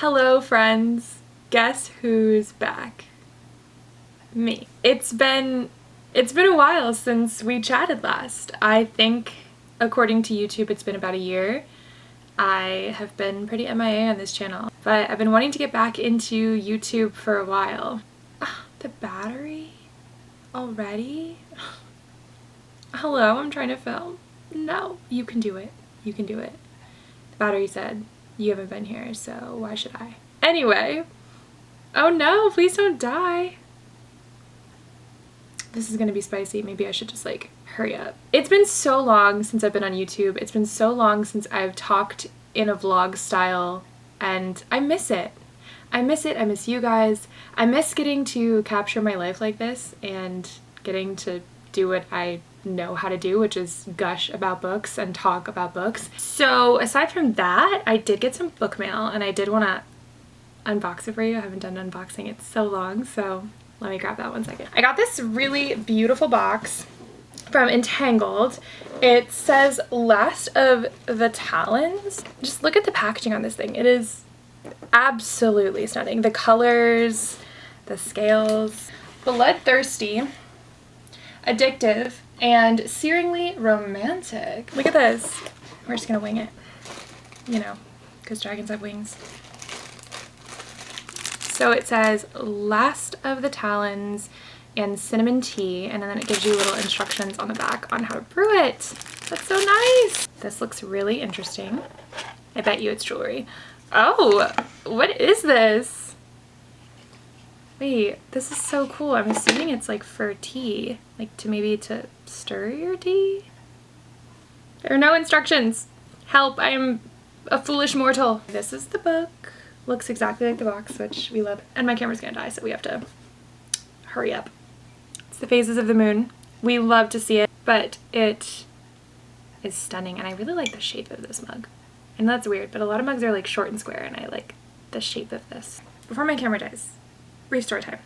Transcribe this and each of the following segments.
Hello friends, guess who's back? Me. It's been a while since we chatted last. I think according to YouTube it's been about a year. I have been pretty MIA on this channel, but I've been wanting to get back into YouTube for a while. The battery? Already? Hello, I'm trying to film. No, you can do it. You can do it. The battery said, you haven't been here, so why should I? Anyway. Oh no, please don't die. This is gonna be spicy. Maybe I should just like hurry up. It's been so long since I've been on YouTube. It's been so long since I've talked in a vlog style and I miss it. I miss it. I miss you guys. I miss getting to capture my life like this and getting to do what I know how to do, which is gush about books and talk about books. So aside from that, I did get some book mail and I did want to unbox it for you. I haven't done unboxing in so long, so let me grab that 1 second. I got this really beautiful box from Entangled. It says Last of the Talons. Just look at the packaging on this thing. It is absolutely stunning. The colors, the scales. Bloodthirsty, addictive, and searingly romantic. Look at this. We're just gonna wing it, you know, because dragons have wings. So it says Last of the Talons and cinnamon tea, and then it gives you little instructions on the back on how to brew it. That's so nice. This looks really interesting. I bet you it's jewelry. Oh, what is this? Wait, this is so cool. I'm assuming it's like for tea, like to stir your tea? There are no instructions. Help, I am a foolish mortal. This is the book. Looks exactly like the box, which we love. And my camera's gonna die, so we have to hurry up. It's the phases of the moon. We love to see it, but it is stunning, and I really like the shape of this mug. And that's weird, but a lot of mugs are like short and square, and I like the shape of this. Before my camera dies, brief story time.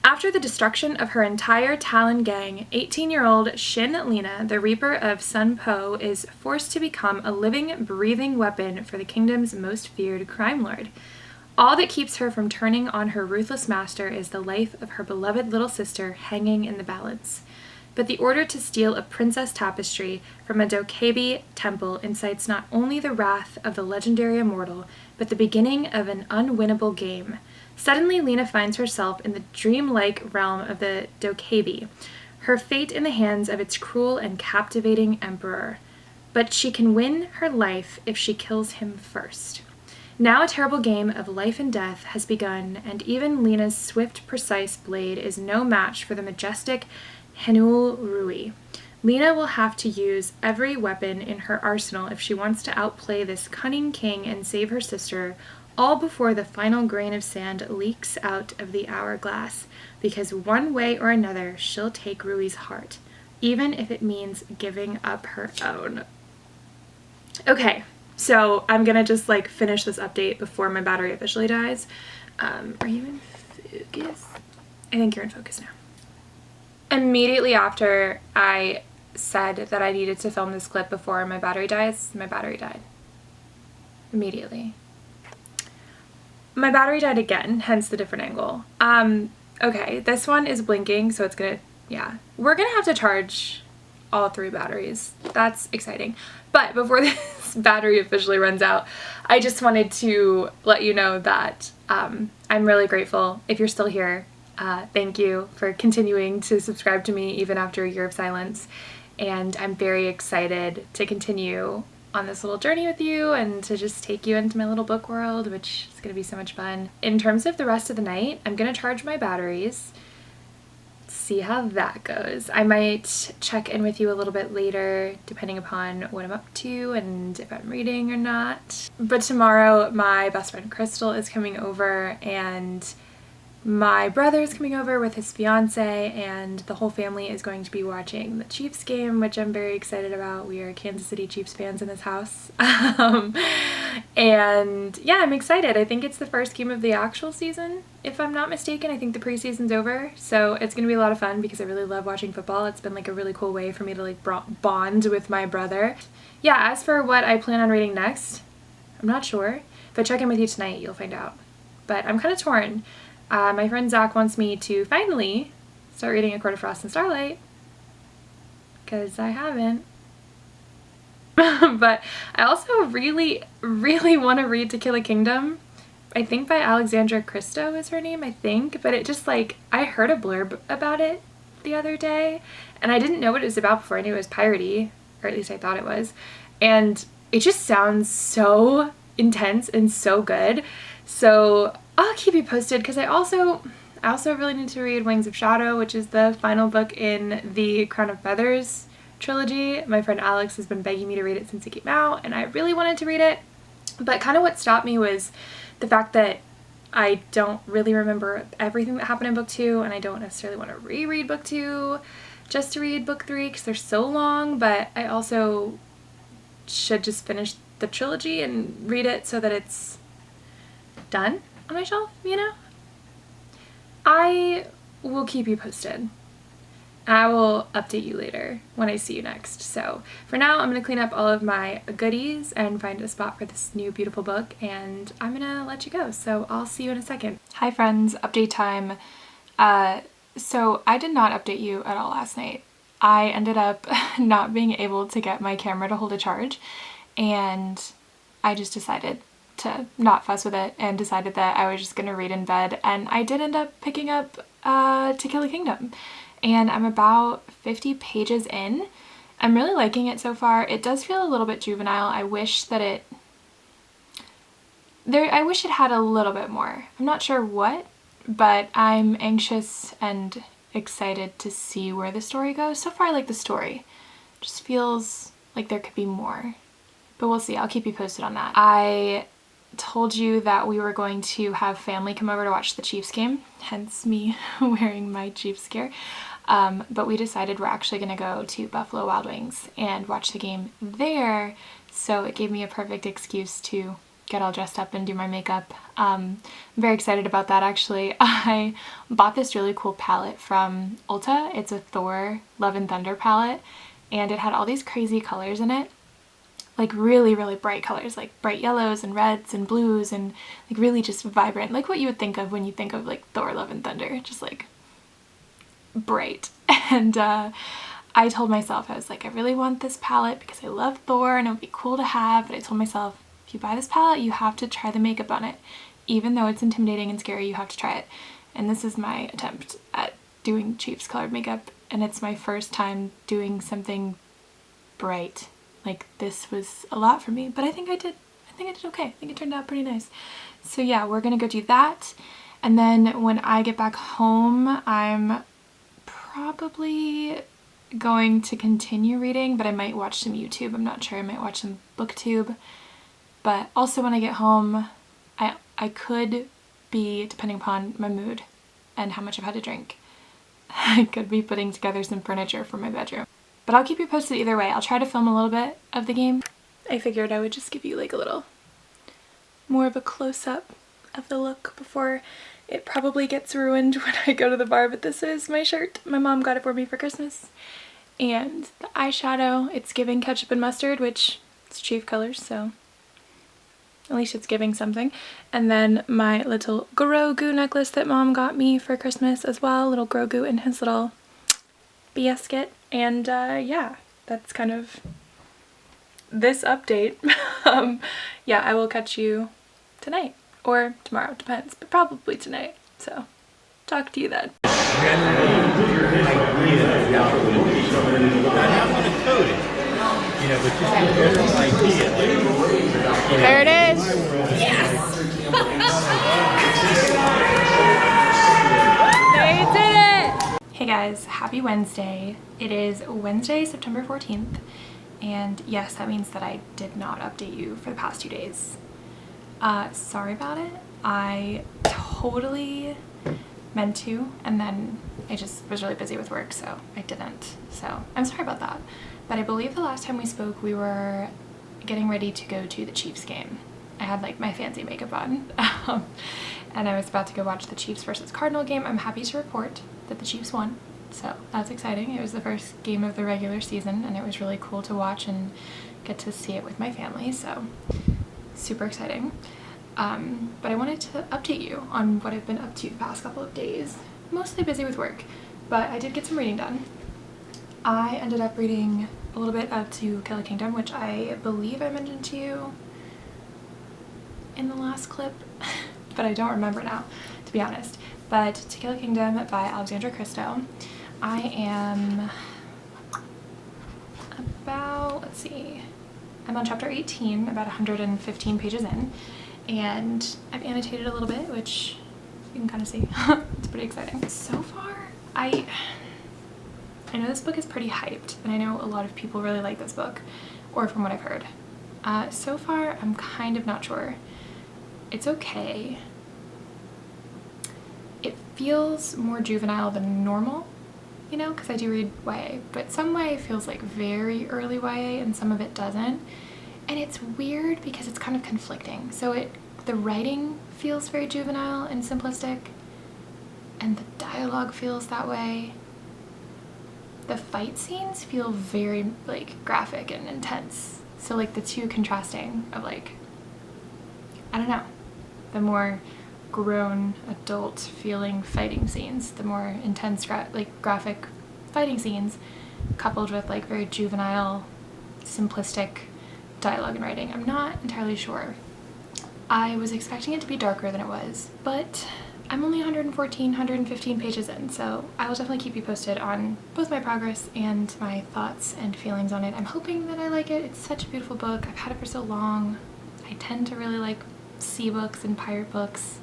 After the destruction of her entire Talon gang, 18-year-old Shin Lena, the Reaper of Sun Po, is forced to become a living, breathing weapon for the kingdom's most feared crime lord. All that keeps her from turning on her ruthless master is the life of her beloved little sister hanging in the balance. But the order to steal a princess tapestry from a Dokebi temple incites not only the wrath of the legendary immortal, but the beginning of an unwinnable game. Suddenly, Lena finds herself in the dreamlike realm of the Dokebi, her fate in the hands of its cruel and captivating emperor. But she can win her life if she kills him first. Now a terrible game of life and death has begun, and even Lena's swift, precise blade is no match for the majestic Henul Rui. Lena will have to use every weapon in her arsenal if she wants to outplay this cunning king and save her sister, all before the final grain of sand leaks out of the hourglass, because one way or another she'll take Rui's heart, even if it means giving up her own. Okay, so I'm gonna just like finish this update before my battery officially dies. Are you in focus? I think you're in focus now. Immediately after I said that I needed to film this clip before my battery dies, my battery died. Immediately. My battery died again, hence the different angle. Okay, this one is blinking, so it's gonna, yeah. We're gonna have to charge all 3 batteries. That's exciting. But before this battery officially runs out, I just wanted to let you know that I'm really grateful if you're still here. Thank you for continuing to subscribe to me even after a year of silence. And I'm very excited to continue on this little journey with you and to just take you into my little book world, which is going to be so much fun. In terms of the rest of the night, I'm going to charge my batteries, see how that goes. I might check in with you a little bit later, depending upon what I'm up to and if I'm reading or not. But tomorrow, my best friend Crystal is coming over, and my brother is coming over with his fiance, and the whole family is going to be watching the Chiefs game, which I'm very excited about. We are Kansas City Chiefs fans in this house. And yeah, I'm excited. I think it's the first game of the actual season, if I'm not mistaken. I think the preseason's over, so it's gonna be a lot of fun because I really love watching football. It's been like a really cool way for me to like bond with my brother. Yeah, as for what I plan on reading next, I'm not sure. If I check in with you tonight, you'll find out. But I'm kind of torn. My friend Zach wants me to finally start reading A Court of Frost and Starlight, because I haven't. But I also really, really want to read To Kill a Kingdom. I think by Alexandra Christo is her name, I think. But it just like, I heard a blurb about it the other day, and I didn't know what it was about before. I knew it was piratey, or at least I thought it was. And it just sounds so intense and so good. So I'll keep you posted, because I also really need to read Wings of Shadow, which is the final book in the Crown of Feathers trilogy. My friend Alex has been begging me to read it since it came out, and I really wanted to read it. But kind of what stopped me was the fact that I don't really remember everything that happened in book 2, and I don't necessarily want to reread book 2 just to read book 3 because they're so long, but I also should just finish the trilogy and read it so that it's done on my shelf, you know? I will keep you posted. I will update you later when I see you next. So for now, I'm going to clean up all of my goodies and find a spot for this new beautiful book, and I'm going to let you go. So I'll see you in a second. Hi friends, update time. So I did not update you at all last night. I ended up not being able to get my camera to hold a charge, and I just decided to not fuss with it and decided that I was just going to read in bed, and I did end up picking up To Kill a Kingdom. And I'm about 50 pages in. I'm really liking it so far. It does feel a little bit juvenile. I wish it had a little bit more. I'm not sure what, but I'm anxious and excited to see where the story goes. So far I like the story. It just feels like there could be more. But we'll see. I'll keep you posted on that. I told you that we were going to have family come over to watch the Chiefs game, hence me wearing my Chiefs gear. But we decided we're actually going to go to Buffalo Wild Wings and watch the game there, so it gave me a perfect excuse to get all dressed up and do my makeup. I'm very excited about that actually. I bought this really cool palette from Ulta. It's a Thor Love and Thunder palette, and it had all these crazy colors in it. Like really, really bright colors, like bright yellows and reds and blues, and like really just vibrant, like what you would think of when you think of like Thor Love and Thunder, just like bright. And I told myself, I was like, I really want this palette because I love Thor and it would be cool to have, but I told myself, if you buy this palette, you have to try the makeup on it. Even though it's intimidating and scary, you have to try it. And this is my attempt at doing Chiefs colored makeup, and it's my first time doing something bright. Like, this was a lot for me, but I think I did okay. I think it turned out pretty nice. So yeah, we're gonna go do that. And then when I get back home, I'm probably going to continue reading, but I might watch some YouTube. I'm not sure. I might watch some BookTube. But also when I get home, I could be, depending upon my mood and how much I've had to drink, I could be putting together some furniture for my bedroom. But I'll keep you posted either way. I'll try to film a little bit of the game. I figured I would just give you like a little more of a close-up of the look before it probably gets ruined when I go to the bar. But this is my shirt. My mom got it for me for Christmas. And the eyeshadow, it's giving ketchup and mustard, which it's Chief colors, so at least it's giving something. And then my little Grogu necklace that mom got me for Christmas as well. Little Grogu in his little basket. And yeah, that's kind of this update. Yeah, I will catch you tonight or tomorrow, depends, but probably tonight. So talk to you then. There it is. Yes. They did it. Hey guys, happy Wednesday. It is Wednesday, September 14th. And yes, that means that I did not update you for the past 2 days. Sorry about it. I totally meant to, and then I just was really busy with work, so I didn't. So I'm sorry about that. But I believe the last time we spoke, we were getting ready to go to the Chiefs game. I had like my fancy makeup on, and I was about to go watch the Chiefs versus Cardinal game. I'm happy to report that the Chiefs won. So that's exciting. It was the first game of the regular season, and it was really cool to watch and get to see it with my family, so super exciting. But I wanted to update you on what I've been up to the past couple of days. Mostly busy with work, but I did get some reading done. I ended up reading a little bit of To Kill a Kingdom, which I believe I mentioned to you in the last clip, but I don't remember now, to be honest. But To Kill a Kingdom by Alexandra Christo. I am about, let's see, I'm on chapter 18, about 115 pages in, and I've annotated a little bit, which you can kind of see. It's pretty exciting. So far, I know this book is pretty hyped, and I know a lot of people really like this book, or from what I've heard. So far, I'm kind of not sure. It's okay. It feels more juvenile than normal, you know, because I do read YA, but some YA feels like very early YA and some of it doesn't. And it's weird because it's kind of conflicting. So the writing feels very juvenile and simplistic, and the dialogue feels that way. The fight scenes feel very like graphic and intense. So like the two contrasting of like, I don't know, the more grown adult feeling fighting scenes, the more intense graphic fighting scenes, coupled with like very juvenile, simplistic dialogue and writing. I'm not entirely sure. I was expecting it to be darker than it was, but I'm only 115 pages in, so I will definitely keep you posted on both my progress and my thoughts and feelings on it. I'm hoping that I like it. It's such a beautiful book. I've had it for so long. I tend to really like sea books and pirate books,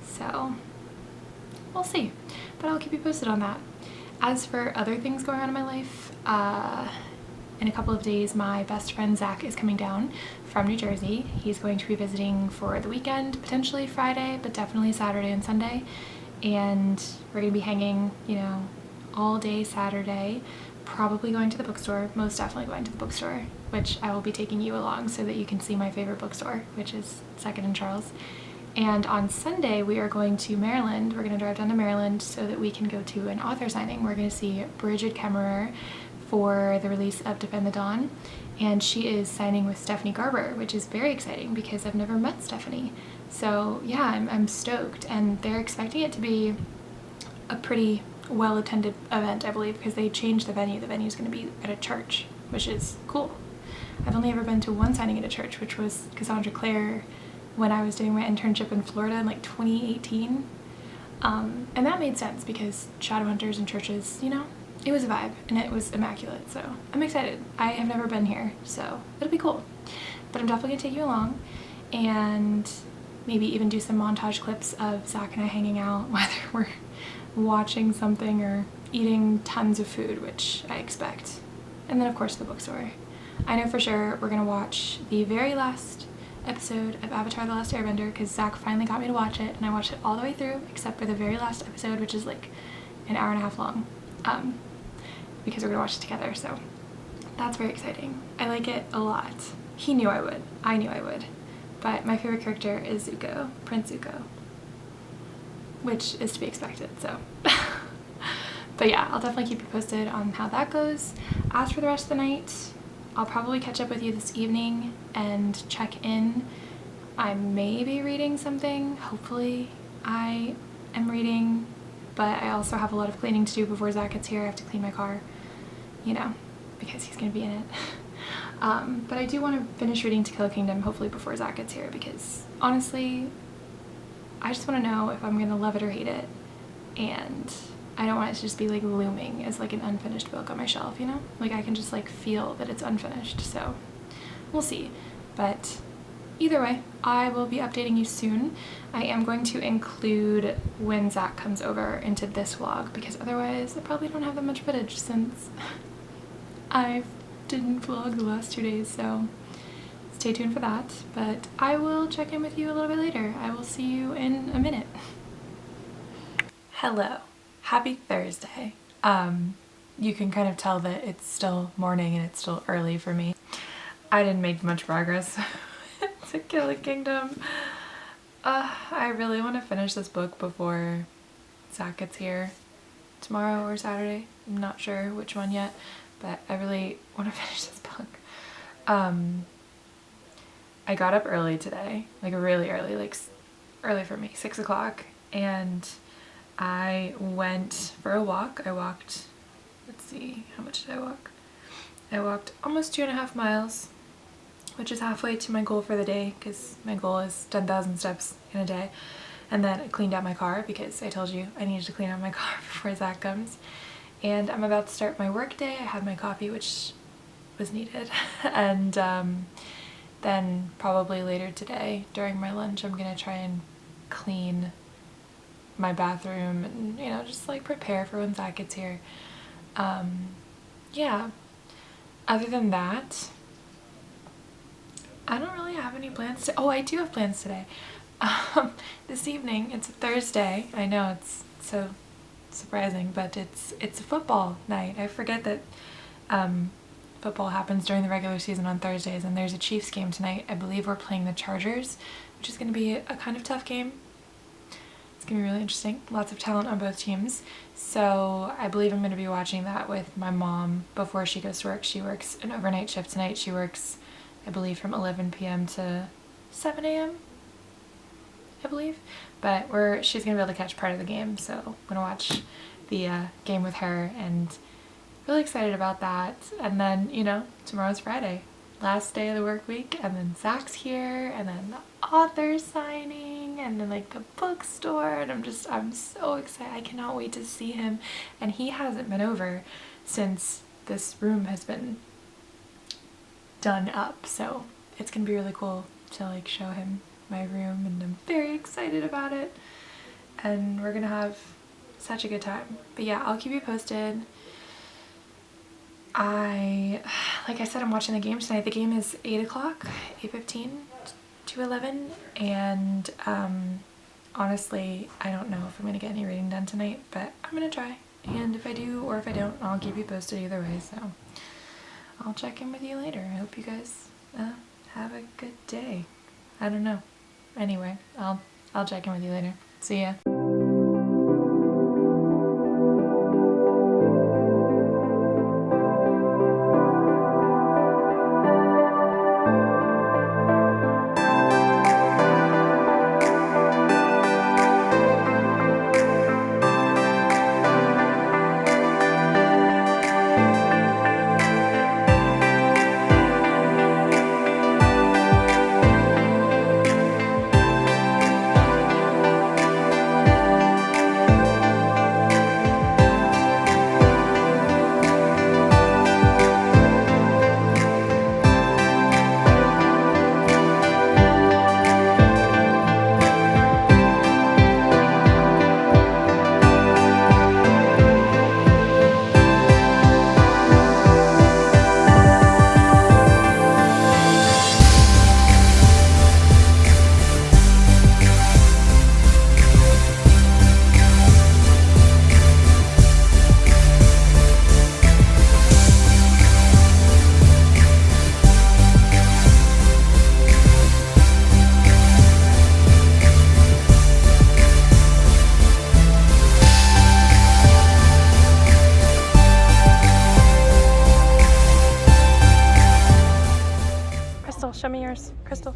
so we'll see, but I'll keep you posted on that. As for other things going on in my life, in a couple of days my best friend Zach is coming down from New Jersey. He's going to be visiting for the weekend, potentially Friday, but definitely Saturday and Sunday, and we're going to be hanging, you know, all day Saturday, probably going to the bookstore, most definitely going to the bookstore, which I will be taking you along so that you can see my favorite bookstore, which is 2nd and Charles. And on Sunday, we are going to Maryland. We're going to drive down to Maryland so that we can go to an author signing. We're going to see Brigid Kemmerer for the release of Defend the Dawn. And she is signing with Stephanie Garber, which is very exciting because I've never met Stephanie. So yeah, I'm stoked. And they're expecting it to be a pretty well-attended event, I believe, because they changed the venue. The venue is going to be at a church, which is cool. I've only ever been to one signing at a church, which was Cassandra Clare when I was doing my internship in Florida in like 2018. And that made sense because Shadowhunters and churches, you know, it was a vibe and it was immaculate. So I'm excited. I have never been here, so it'll be cool. But I'm definitely gonna take you along and maybe even do some montage clips of Zach and I hanging out, whether we're watching something or eating tons of food, which I expect. And then of course the bookstore. I know for sure we're gonna watch the very last episode of Avatar: The Last Airbender because Zach finally got me to watch it, and I watched it all the way through except for the very last episode, which is like an hour and a half long, because we're gonna watch it together, so that's very exciting. I like it a lot. He knew I would. I knew I would. But my favorite character is Zuko, Prince Zuko, which is to be expected, so. But yeah, I'll definitely keep you posted on how that goes. As for the rest of the night, I'll probably catch up with you this evening and check in. I may be reading something. Hopefully I am reading, but I also have a lot of cleaning to do before Zach gets here. I have to clean my car, you know, because he's gonna be in it. But I do want to finish reading To Kill a Kingdom hopefully before Zach gets here because honestly, I just want to know if I'm gonna love it or hate it, and I don't want it to just be like looming as like an unfinished book on my shelf, you know? Like I can just like feel that it's unfinished, so we'll see. But either way, I will be updating you soon. I am going to include when Zach comes over into this vlog because otherwise I probably don't have that much footage since I didn't vlog the last 2 days, so stay tuned for that. But I will check in with you a little bit later. I will see you in a minute. Hello. Happy Thursday. You can kind of tell that it's still morning and it's still early for me. I didn't make much progress To Kill a Kingdom. I really want to finish this book before Zach gets here tomorrow or Saturday. I'm not sure which one yet, but I really want to finish this book. I got up early today, like really early, like early for me, 6 o'clock, and I went for a walk. I walked, let's see, how much did I walk? I walked almost 2.5 miles, which is halfway to my goal for the day, because my goal is 10,000 steps in a day. And then I cleaned out my car, because I told you I needed to clean out my car before Zach comes. And I'm about to start my work day. I had my coffee, which was needed. And then probably later today during my lunch, I'm gonna try and clean my bathroom and, you know, just like prepare for when Zach gets here. Yeah, other than that, I don't really have any plans oh, I do have plans today. This evening, it's a Thursday. I know, it's so surprising, but it's a football night. I forget that football happens during the regular season on Thursdays, and there's a Chiefs game tonight. I believe we're playing the Chargers, which is going to be a kind of tough game. It's going to be really interesting. Lots of talent on both teams. So I believe I'm going to be watching that with my mom before she goes to work. She works an overnight shift tonight. She works, I believe, from 11 p.m. to 7 a.m. I believe. But she's going to be able to catch part of the game, so I'm going to watch the game with her, and really excited about that. And then, you know, tomorrow's Friday, last day of the work week, and then Zach's here, and then the author signing, and then like the bookstore, and I'm so excited. I cannot wait to see him. And he hasn't been over since this room has been done up, so it's gonna be really cool to like show him my room, and I'm very excited about it, and we're gonna have such a good time. But yeah, I'll keep you posted. Like I said, I'm watching the game tonight. The game is 8 o'clock, 8:15 to 11, and honestly, I don't know if I'm gonna get any reading done tonight, but I'm gonna try. And if I do, or if I don't, I'll keep you posted either way, so I'll check in with you later. I hope you guys have a good day. I don't know. Anyway, I'll check in with you later. See ya. Show me yours, Crystal.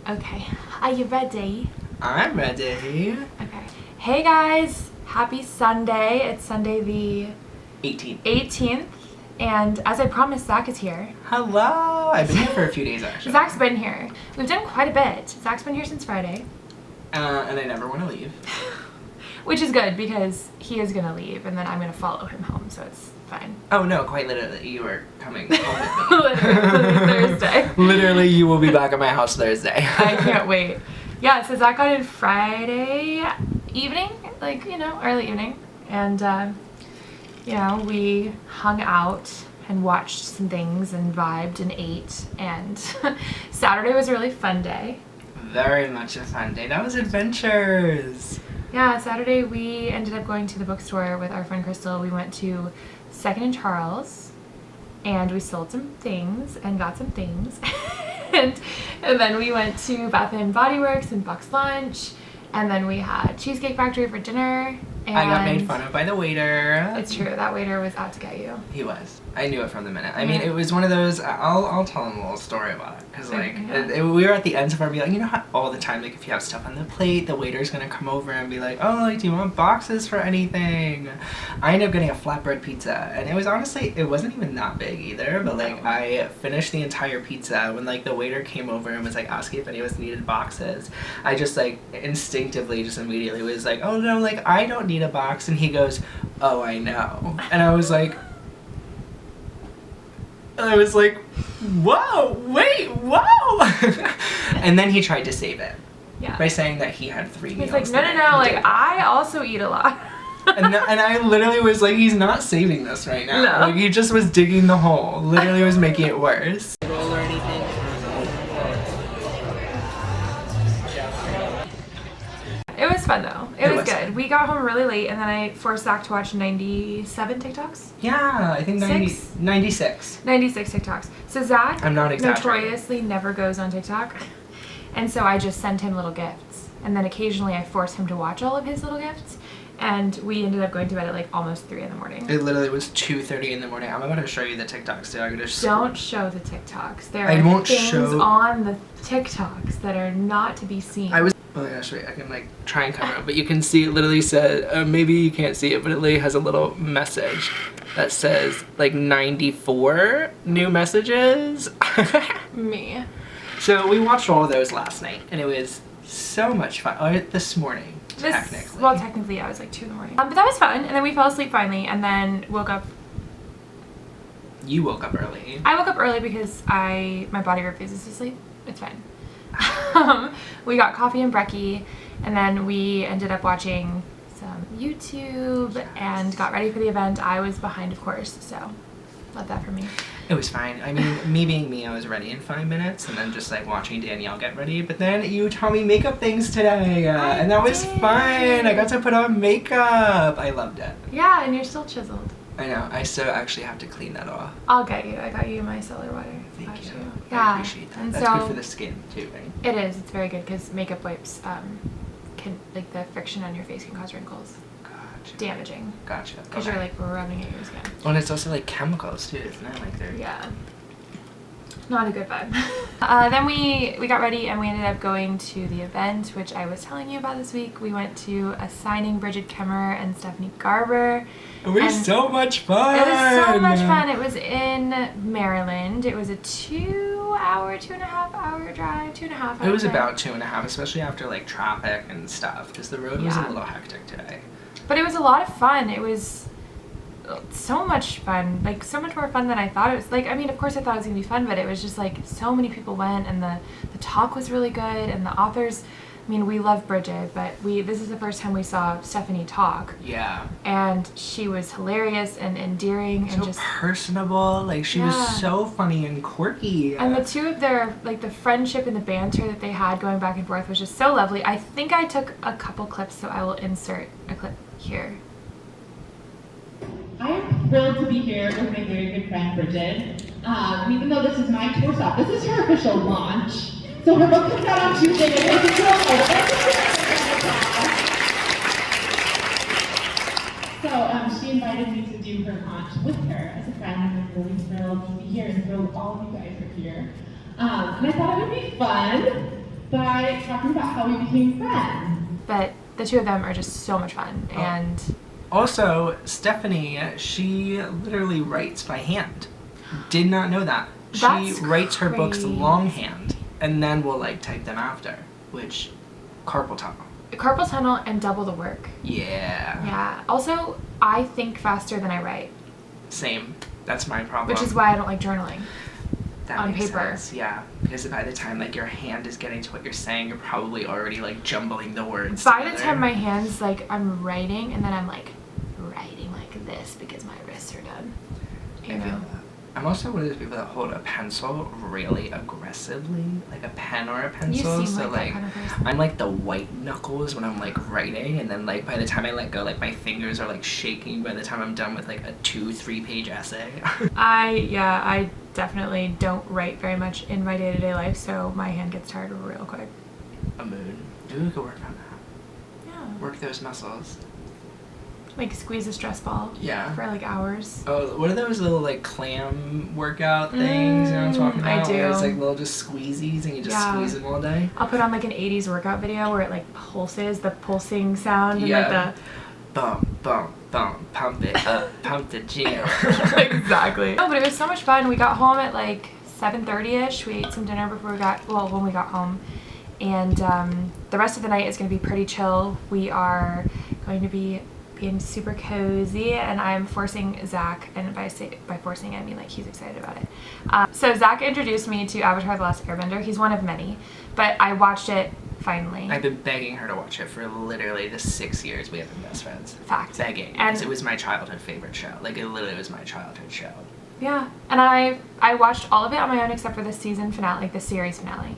Okay, are you ready? I'm ready. Okay. Hey guys, happy Sunday. It's Sunday the 18th. And as I promised, Zach is here. Hello. I've been here for a few days actually. Zach's been here. We've done quite a bit. Zach's been here since Friday. And I never want to leave. Which is good, because he is going to leave, and then I'm going to follow him home, so it's fine. Oh no, quite literally, you are coming home with me. Literally Thursday. Literally, you will be back at my house Thursday. I can't wait. Yeah, so Zach got in Friday evening, like, you know, early evening, and, you know, we hung out and watched some things and vibed and ate, and Saturday was a really fun day. Very much a fun day. That was adventures. Yeah, Saturday we ended up going to the bookstore with our friend Crystal. We went to 2nd and Charles, and we sold some things and got some things. and then we went to Bath & Body Works and Buck's Lunch, and then we had Cheesecake Factory for dinner. And I got made fun of by the waiter. It's true, that waiter was out to get you. He was. I knew it from the minute. I mean, it was one of those, I'll tell them a little story about it. Because, like, we were at the end of our meal. You know how all the time, like, if you have stuff on the plate, the waiter's going to come over and be like, oh, like, do you want boxes for anything? I ended up getting a flatbread pizza. And it was honestly, it wasn't even that big either. But, like, I finished the entire pizza. When, like, the waiter came over and was, like, asking if any of us needed boxes, I just, like, instinctively just immediately was like, oh, no, like, I don't need a box. And he goes, oh, I know. And I was like, whoa, wait, whoa! And then he tried to save it by saying that he had 3 meals. He's like, no, like, I also eat a lot. and I literally was like, he's not saving this right now. No. Like, he just was digging the hole. Literally was making it worse. Roll or anything? It was fun though. It was good. We got home really late and then I forced Zach to watch 97 TikToks. Yeah, I think 96. 96 TikToks. So Zach I'm not exaggerating. notoriously never goes on TikTok. And so I just sent him little gifts. And then occasionally I force him to watch all of his little gifts. And we ended up going to bed at like almost 3 in the morning. It literally was 2:30 in the morning. I'm about to show you the TikToks too. Don't show the TikToks. There are things on the TikToks that are not to be seen. Oh my gosh, wait, I can like try and cover it, but you can see it literally said, maybe you can't see it, but it literally has a little message that says like 94 new messages. Me. So we watched all of those last night and it was so much fun. Oh, this morning, technically. Well, technically, yeah, it was like 2 in the morning. But that was fun, and then we fell asleep finally, and then woke up. You woke up early. I woke up early because my body refuses to sleep. It's fine. We got coffee and brekkie, and then we ended up watching some YouTube and got ready for the event. I was behind, of course, so love that for me. It was fine. I mean, me being me, I was ready in 5 minutes, and then just like watching Danielle get ready. But then you taught me makeup things today, and that was fun. I got to put on makeup. I loved it. Yeah, and you're still chiseled. I know. I still actually have to clean that off. I'll get you. I got you my cellar water. Thank you. Yeah. I appreciate that. And that's so, good for the skin too, right? It is. It's very good because makeup wipes can, like, the friction on your face can cause wrinkles. Gotcha. Damaging. Gotcha. Because you're like rubbing at your skin. Well, and it's also like chemicals too, isn't it? Like they're not a good vibe. Then we got ready and we ended up going to the event, which I was telling you about this week. We went to a signing, Brigid, Kemmerer, and Stephanie Garber. It was so much fun! It was so much fun. It was in Maryland. It was a 2.5 hour drive. 2.5 hours. It was about 2.5, especially after like traffic and stuff, because the road was a little hectic today. But it was a lot of fun. It was so much fun, like so much more fun than I thought it was. Like, I mean, of course I thought it was gonna be fun, but it was just like so many people went, and the talk was really good, and the authors, I mean, we love Brigid, but this is the first time we saw Stephanie talk. Yeah. And she was hilarious and endearing and so just personable. Like, she was so funny and quirky. And the two of their, like, the friendship and the banter that they had going back and forth was just so lovely. I think I took a couple clips, so I will insert a clip here. I am thrilled to be here with my very good friend Brigid. Even though this is my tour stop, this is her official launch. So her book comes out on Tuesday. So she invited me to do her launch with her as a friend, and I'm really thrilled to be here and thrilled all of you guys are here. And I thought it would be fun by talking about how we became friends. But the two of them are just so much fun, and also, Stephanie, she literally writes by hand. Did not know that. She writes her books longhand and then will like type them after, which carpal tunnel. Carpal tunnel and double the work. Yeah. Yeah. Also, I think faster than I write. Same. That's my problem. Which is why I don't like journaling. That on makes paper. Sense. Yeah, because by the time like your hand is getting to what you're saying, you're probably already like jumbling the words By the time my hands, like, I'm writing and then I'm like writing like this because my wrists are done. You know? I'm also one of those people that hold a pencil really aggressively, like a pen or a pencil. You seem so like that kind of person. I'm like the white knuckles when I'm like writing, and then like by the time I let go, like my fingers are like shaking by the time I'm done with like a 2-3 page essay. I definitely don't write very much in my day-to-day life, so my hand gets tired real quick. A mood. Maybe we could work on that. Yeah. Work those muscles. like squeeze a stress ball. Yeah. For like hours. Oh, what are those little like clam workout things? You know what I'm talking about? I do. Where it's like little just squeezies and you just squeeze them all day. I'll put on like an 80s workout video where it like pulses, the pulsing sound and like the bump, bump, bump, pump it up, pump the gym. Exactly. No, but it was so much fun. We got home at like 7:30ish. We ate some dinner before when we got home. And the rest of the night is going to be pretty chill. We are going to be being super cozy, and I'm forcing Zach, and by forcing I mean like he's excited about it. So Zach introduced me to Avatar: The Last Airbender. He's one of many, but I watched it finally. I've been begging her to watch it for literally the 6 years we have been best friends. Fact. Begging, because it was my childhood favorite show. Like, it literally was my childhood show. Yeah, and I watched all of it on my own except for the season finale, like the series finale,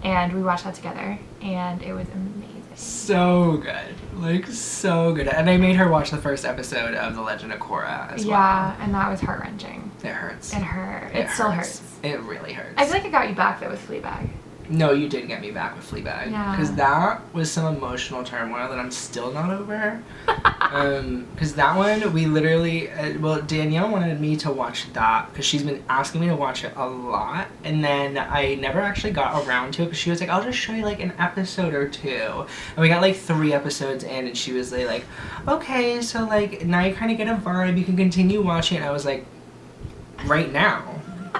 and we watched that together, and it was amazing. So good. Like, so good. And I made her watch the first episode of The Legend of Korra as well. Yeah, and that was heart-wrenching. It hurts. It hurt. It still hurts. It really hurts. I feel like I got you back, though, with Fleabag. No, you did get me back with Fleabag. Yeah. Because that was some emotional turmoil that I'm still not over. Because that one, we literally, Danielle wanted me to watch that because she's been asking me to watch it a lot. And then I never actually got around to it because she was like, I'll just show you like an episode or two. And we got like 3 episodes in and she was like, okay, so like now you kind of get a vibe. You can continue watching it. And I was like, right now.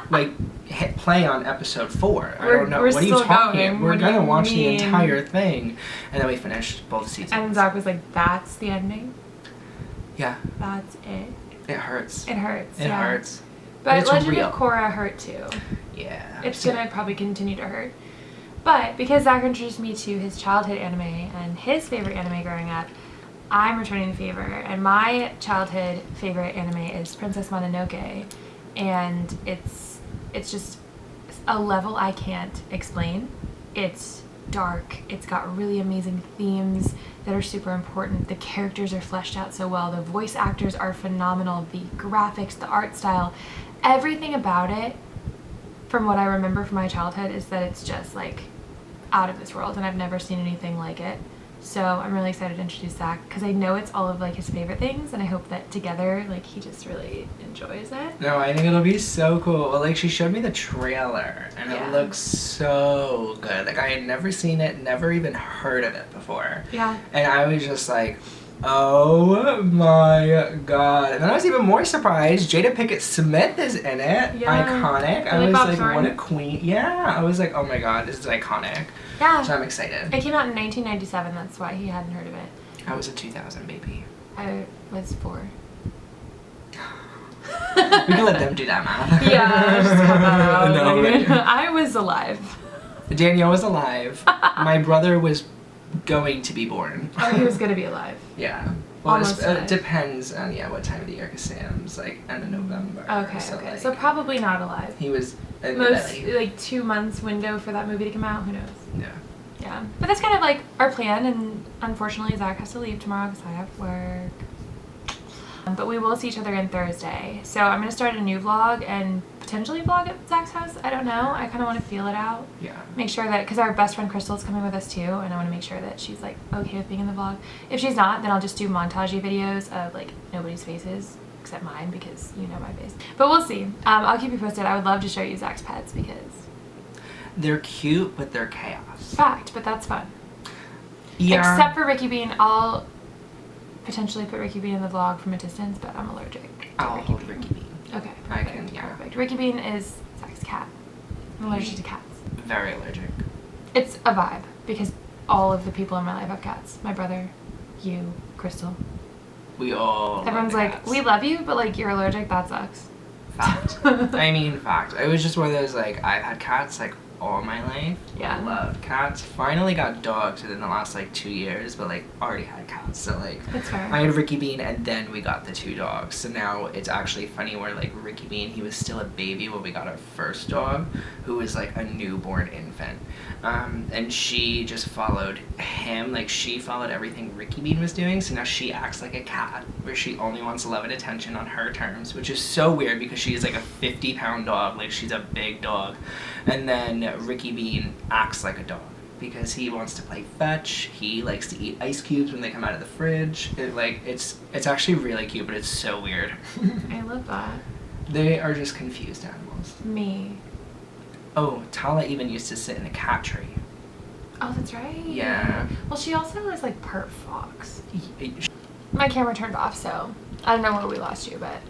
Like, hit play on episode 4. I don't know. What are you talking? We're gonna watch the entire thing. And then we finished both seasons. And Zach was like, that's the ending? Yeah. That's it? It hurts. It hurts. It hurts. But Legend of Korra hurt too. Yeah. It's gonna probably continue to hurt. But because Zach introduced me to his childhood anime and his favorite anime growing up, I'm returning the favor. And my childhood favorite anime is Princess Mononoke. And it's just a level I can't explain. It's dark. It's got really amazing themes that are super important. The characters are fleshed out so well. The voice actors are phenomenal. The graphics, the art style, everything about it, from what I remember from my childhood, is that it's just like out of this world, and I've never seen anything like it. So I'm really excited to introduce Zach because I know it's all of like his favorite things, and I hope that together like he just really enjoys it. No, I think it'll be so cool. Well, like she showed me the trailer and it looks so good. Like I had never seen it, never even heard of it before. Yeah. And I was just like, oh my god. And then I was even more surprised. Jada Pinkett Smith is in it. Yeah. Iconic. I was like, what a queen. Yeah. I was like, oh my god, this is iconic. Yeah. So I'm excited. It came out in 1997, that's why he hadn't heard of it. I was a 2000 baby. I was 4. We can let them do that math. Yeah, just cut that out. No, I was alive. Danielle was alive. My brother was going to be born. Oh, he was going to be alive. Yeah. Well, it depends on what time of the year, because Sam's like end of November. Okay, so, so probably not alive. He was most like 2 months window for that movie to come out. Who knows? Yeah. Yeah, but that's kind of like our plan, and unfortunately Zach has to leave tomorrow because I have work. But we will see each other on Thursday. So I'm going to start a new vlog and potentially vlog at Zach's house. I don't know. I kind of want to feel it out. Yeah. Make sure that, because our best friend Crystal is coming with us too, and I want to make sure that she's like okay with being in the vlog. If she's not, then I'll just do montage videos of like nobody's faces except mine, because you know my face. But we'll see. I'll keep you posted. I would love to show you Zach's pets because they're cute, but they're chaos. Fact, but that's fun. Yeah. Except for Ricky Bean. I'll potentially put Ricky Bean in the vlog from a distance, but I'm allergic to I'll hold Ricky Bean. Okay, perfect. I can, yeah. Perfect. Ricky Bean is Zach's cat. I'm allergic to cats. Very allergic. It's a vibe because all of the people in my life have cats. My brother, you, Crystal. We all. Everyone's like, cats. we love you, but like you're allergic. That sucks. Fact. I mean, fact. It was just one of those like I've had cats like all my life. Yeah. Loved cats. Finally got dogs within the last like 2 years, but like already had cats. So like That's fair. I had Ricky Bean and then we got the 2 dogs. So now it's actually funny where like Ricky Bean, he was still a baby when we got our first dog, who was like a newborn infant. And she just followed him, like she followed everything Ricky Bean was doing. So now she acts like a cat, where she only wants love and attention on her terms, which is so weird because she's like a 50-pound dog, like she's a big dog. And then Ricky Bean acts like a dog. because he wants to play fetch. He likes to eat ice cubes when they come out of the fridge. It's actually really cute, but it's so weird. I love that. They are just confused animals. Me. Oh, Tala even used to sit in a cat tree. Oh, that's right. Yeah. Well, she also is like part fox. My camera turned off, so I don't know where we lost you, but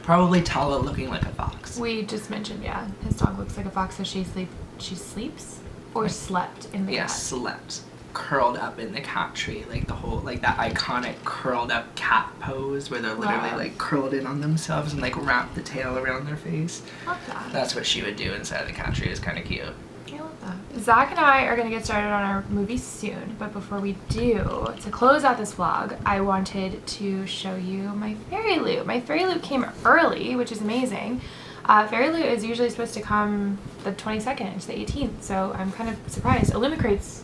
Probably Tala looking like a fox. we just mentioned, yeah, his dog looks like a fox, so she sleeps or slept in the Yeah, cat. slept. Curled up in the cat tree, like the whole, like that iconic curled up cat pose where they're literally Wow. like curled in on themselves and like wrap the tail around their face. Love that. That's what she would do inside of the cat tree. It's kind of cute. I love that. Zach and I are going to get started on our movie soon, but before we do, to close out this vlog, I wanted to show you my fairy loot. My fairy loot came early, which is amazing. Fairy loot is usually supposed to come the 22nd to the 18th, so I'm kind of surprised. Illumicrate's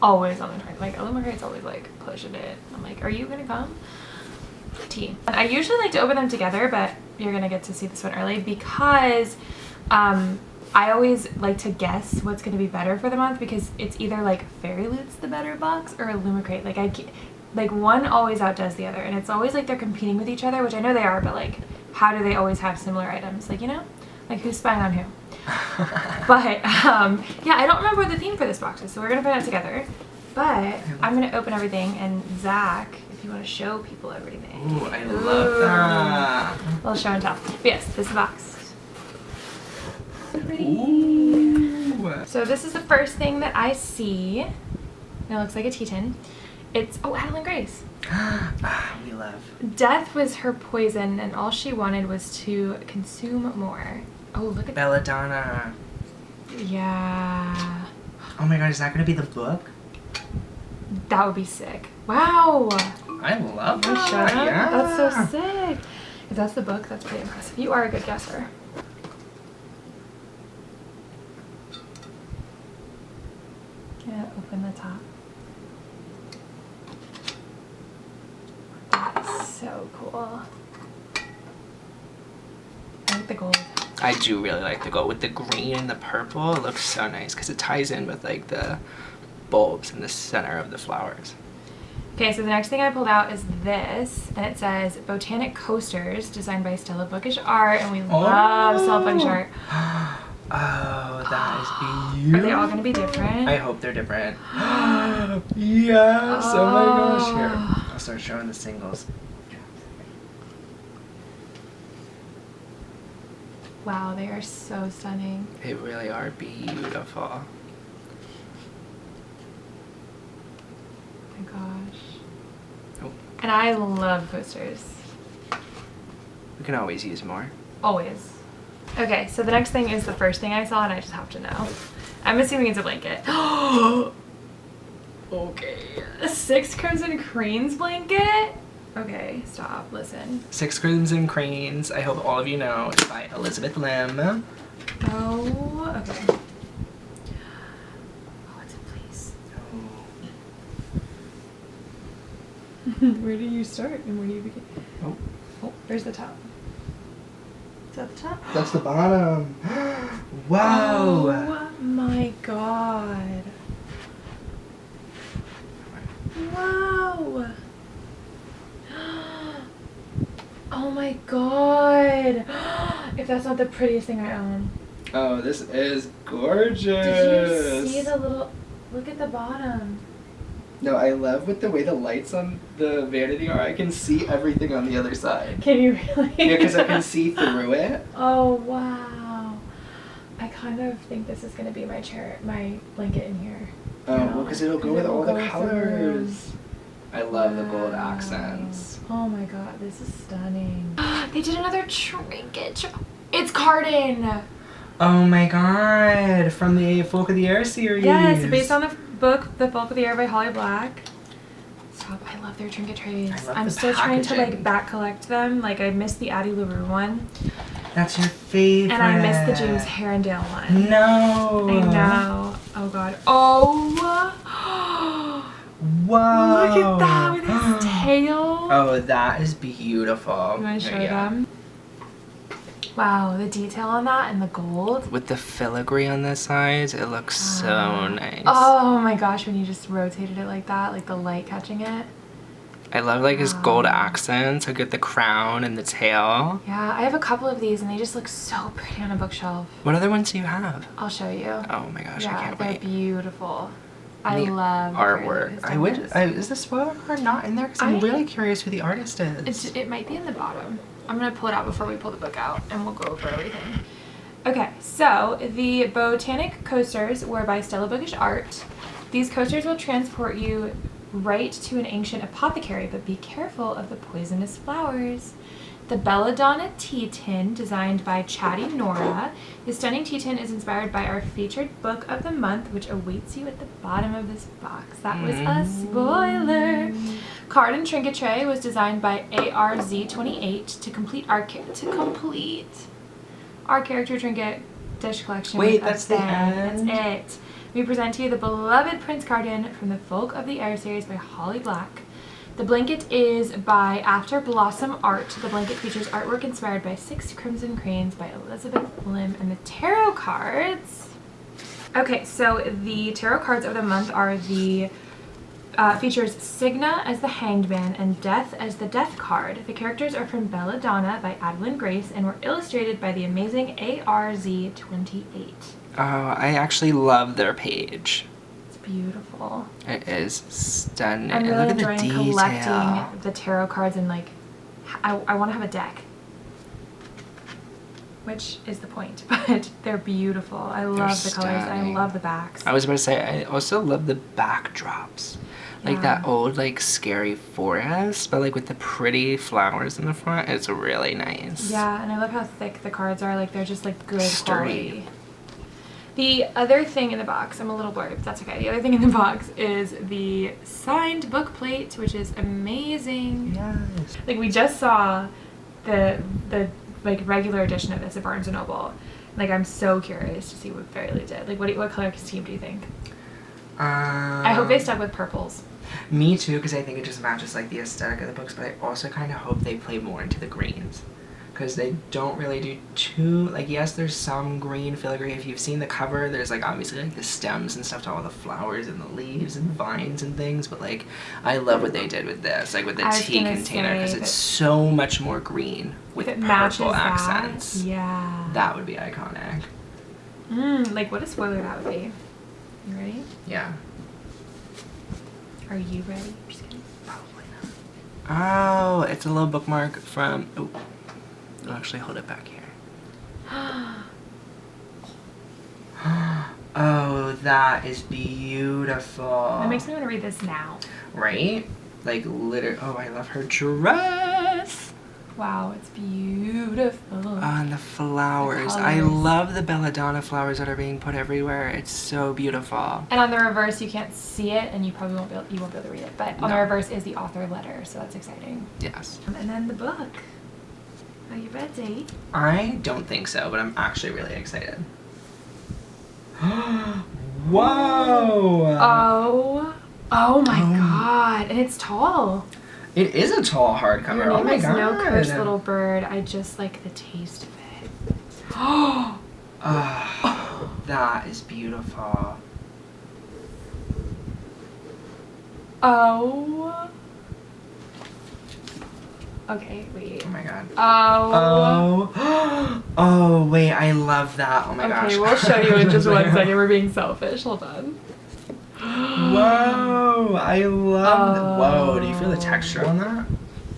always on the 20th. Like, Illumicrate's always like pushing it. I'm like, are you going to come? Tea. I usually like to open them together, but you're going to get to see this one early because I always like to guess what's going to be better for the month because it's either like Fairy Loot's the better box or Illumicrate. Like one always outdoes the other, and it's always like they're competing with each other, which I know they are, but like how do they always have similar items? Like, you know, like who's spying on who? But yeah, I don't remember what the theme for this box is, so we're gonna put it together. But I'm gonna open everything, and Zach, if you want to show people everything. Ooh, I love that. Little show and tell. But yes, this is the box. Pretty. Ooh. So this is the first thing that I see. It looks like a tea tin. It's, oh, Adeline Grace. We love. Death was her poison, and all she wanted was to consume more. Oh, look at that. Belladonna. Yeah. Oh my god, is that gonna be the book? That would be sick. Wow. I love Can I that. show them? Yeah. That's so sick. If that's the book, that's pretty impressive. You are a good guesser. Gonna open the top. That's so cool. I like the gold. I do really like the gold with the green and the purple. It looks so nice because it ties in with like the bulbs in the center of the flowers. Okay, so the next thing I pulled out is this, and it says Botanic Coasters, designed by Stella Bookish Art, and we love Stella Bookish Art. Oh, that is beautiful. Are they all going to be different? I hope they're different. Yes! Oh my gosh. Here, I'll start showing the singles. Wow, they are so stunning. They really are beautiful. Oh my gosh. Oh. And I love posters. We can always use more. Always. Okay, so the next thing is the first thing I saw, and I just have to know. I'm assuming it's a blanket. Okay. A 6 Crimson Cranes blanket? Okay, stop. Listen. 6 Crimson Cranes, I hope all of you know, it's by Elizabeth Lim. Oh, okay. Oh, it's a place. Where do you start and where do you begin? Oh. Oh, there's the top. Is that the top? That's the bottom. Wow. Oh my god. Wow. Oh my god. If that's not the prettiest thing I own. Oh, this is gorgeous. Did you see the little, look at the bottom. No, I love with the way the lights on the vanity are. I can see everything on the other side. Can you really? Yeah, because I can see through it. Oh wow. I kind of think this is going to be my chair, my blanket in here. Oh, well, because it'll go with all the go with colors. I love the gold Wow. accents. Oh my god, this is stunning. They did another trinket. It's Cardin. Oh my god, from the Folk of the Air series. Yes, based on the book, The Folk of the Air by Holly Black. Stop, I love their trinket trays. I love I'm the still trying to like packaging. back collect them. Like I missed the Addie LaRue one. That's your favorite. And I missed the James Herondale one. No. I know. Oh god. Oh. Whoa. Look at that with his tail. Oh, that is beautiful. You want to show Yeah. them? Wow, the detail on that and the gold. With the filigree on the sides, it looks so nice. Oh my gosh, when you just rotated it like that, like the light catching it. I love like his gold accents. I get the crown and the tail. Yeah, I have a couple of these and they just look so pretty on a bookshelf. What other ones do you have? I'll show you. Oh my gosh, Yeah, I can't they're wait. beautiful. I love artwork. I wish is the spoiler card not in there? Because I'm really curious who the artist is. It might be in the bottom. I'm gonna pull it out before we pull the book out and we'll go over everything. Okay, so the Botanic coasters were by Stella Bookish Art. These coasters will transport you right to an ancient apothecary, but be careful of the poisonous flowers. The Belladonna tea tin, designed by Chatty Nora. The stunning tea tin is inspired by our featured book of the month, which awaits you at the bottom of this box. That was a spoiler. Card and trinket tray was designed by ARZ28 to complete our character trinket dish collection. Wait, that's the end? That's it. We present to you the beloved Prince Carden from the Folk of the Air series by Holly Black. The blanket is by After Blossom Art. The blanket features artwork inspired by 6 Crimson Cranes by Elizabeth Lim, and the tarot cards. Okay, so the tarot cards of the month are the features Cigna as the Hanged Man and Death as the Death card. The characters are from Belladonna by Adeline Grace and were illustrated by the amazing ARZ28. Oh, I actually love their page. It's beautiful. It is stunning. I'm really Look at enjoying the detail. collecting the tarot cards and like, I want to have a deck. Which is the point, but they're beautiful. I love the colors and I love the backs. I was about to say, I also love the backdrops. Like that old, like, scary forest, but like with the pretty flowers in the front. It's really nice. Yeah, and I love how thick the cards are. Like, they're just like good Sturdy. quality. The other thing in the box, I'm a little blurry, but that's okay. The other thing in the box is the signed book plate, which is amazing. Yes. Like, we just saw the like regular edition of this at Barnes & Noble. Like, I'm so curious to see what Fairyly did. Like, what color scheme do you think? I hope they stuck with purples. Me too, because I think it just matches like the aesthetic of the books, but I also kind of hope they play more into the greens. Because they don't really do too, like, yes, there's some green filigree. If you've seen the cover, there's like obviously like the stems and stuff to all the flowers and the leaves and vines and things, but like I love what they did with this, like with the tea container, because it's so much more green with purple accents. Yeah. That would be iconic. Like, what a spoiler that would be. You ready? Yeah. Are you ready? Just kidding. Probably not. Oh, it's a little bookmark from, oh, I'll actually hold it back here. Oh, that is beautiful. That makes me want to read this now. Right? Like, literally, oh, I love her dress. Wow, it's beautiful. And the flowers. I love the belladonna flowers that are being put everywhere. It's so beautiful. And on the reverse, you can't see it, and you probably won't be able to read it. But on the reverse is the author letter, so that's exciting. Yes. And then the book. Are you ready? I don't think so, but I'm actually really excited. Whoa! Oh my god. And it's tall. It is a tall hardcover. Your name oh my is god. No Curse Little Bird. I just like the taste of it. That is beautiful. Oh. Okay, wait. Oh my god. Oh. Oh, wait, I love that. Oh my gosh. Okay, we'll show you in just 1 second. We're being selfish. Hold on. Whoa, I love Whoa, do you feel the texture on that?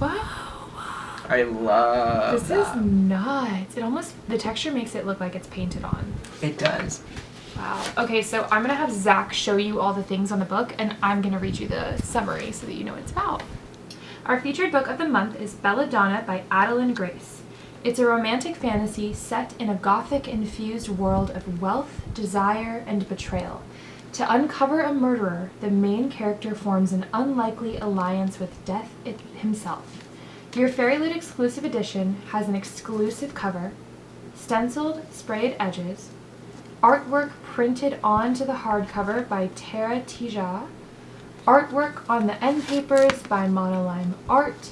Wow. I love This is nuts. It almost, the texture makes it look like it's painted on. It does. Wow. Okay, so I'm going to have Zach show you all the things on the book, and I'm going to read you the summary so that you know what it's about. Our featured book of the month is Belladonna by Adeline Grace. It's a romantic fantasy set in a gothic-infused world of wealth, desire, and betrayal. To uncover a murderer, the main character forms an unlikely alliance with Death himself. Your Fairylit exclusive edition has an exclusive cover, stenciled sprayed edges, artwork printed onto the hardcover by Tara Tija, artwork on the end papers by Monoline Art,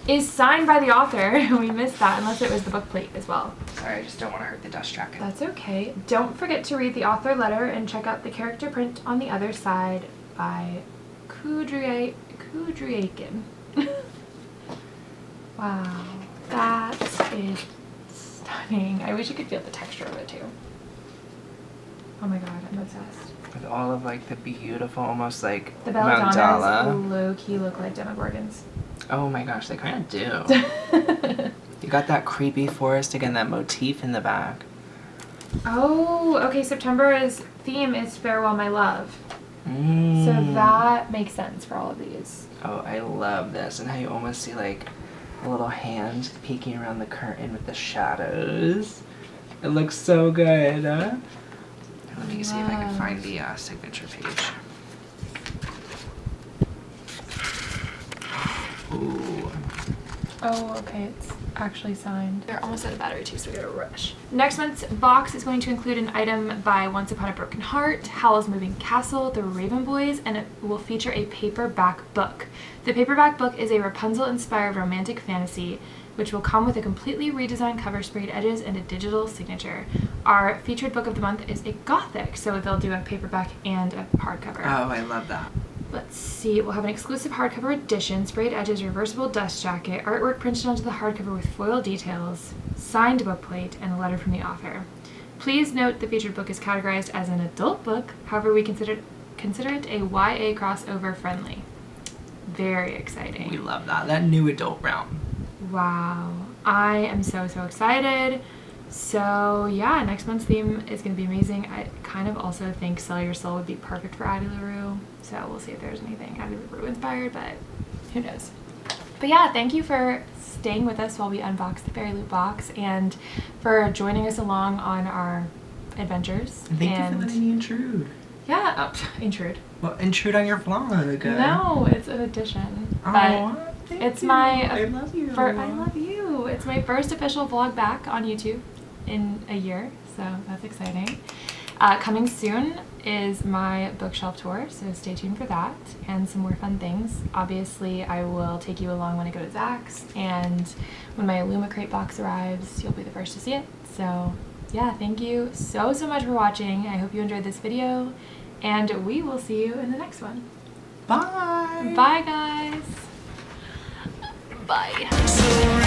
is signed by the author. We missed that, unless it was the book plate as well. Sorry, I just don't want to hurt the dust jacket. That's okay. Don't forget to read the author letter and check out the character print on the other side by Kudriakin. Wow, that is stunning. I wish you could feel the texture of it too. Oh my god, I'm obsessed. With all of like the beautiful, almost like The mandala. belladonnas low-key look like demogorgons. Oh my gosh, they kind of do. You got that creepy forest again, that motif in the back. Oh, okay, September's theme is Farewell My Love. Mm. So that makes sense for all of these. Oh, I love this. And how you almost see like a little hand peeking around the curtain with the shadows. It looks so good. Let me see if I can find the signature page. Ooh. Oh, okay, it's actually signed. They're almost out of battery too, so we gotta rush. Next month's box is going to include an item by Once Upon a Broken Heart, Howl's Moving Castle, The Raven Boys, and it will feature a paperback book. The paperback book is a Rapunzel-inspired romantic fantasy, which will come with a completely redesigned cover, sprayed edges, and a digital signature. Our featured book of the month is a gothic, so they'll do a paperback and a hardcover. Oh, I love that. Let's see, we'll have an exclusive hardcover edition, sprayed edges, reversible dust jacket, artwork printed onto the hardcover with foil details, signed bookplate, and a letter from the author. Please note the featured book is categorized as an adult book, however we consider it a YA crossover friendly. Very exciting. We love that. That new adult realm. Wow. I am so excited. So yeah, next month's theme is going to be amazing. I kind of also think Sell Your Soul would be perfect for Addie LaRue. So we'll see if there's anything Addie LaRue inspired, but who knows. But yeah, thank you for staying with us while we unbox the Fairy Loot box and for joining us along on our adventures. And thank you for letting me intrude. Yeah, intrude. Well, intrude on your vlog. No, it's an addition. Oh, it's my. I love you. I love you. It's my first official vlog back on YouTube in a year, so that's exciting. Coming soon is my bookshelf tour, so stay tuned for that and some more fun things. Obviously, I will take you along when I go to Zach's, and when my Illumicrate box arrives, you'll be the first to see it. So yeah, thank you so much for watching. I hope you enjoyed this video, and we will see you in the next one. Bye. Bye, guys. Bye.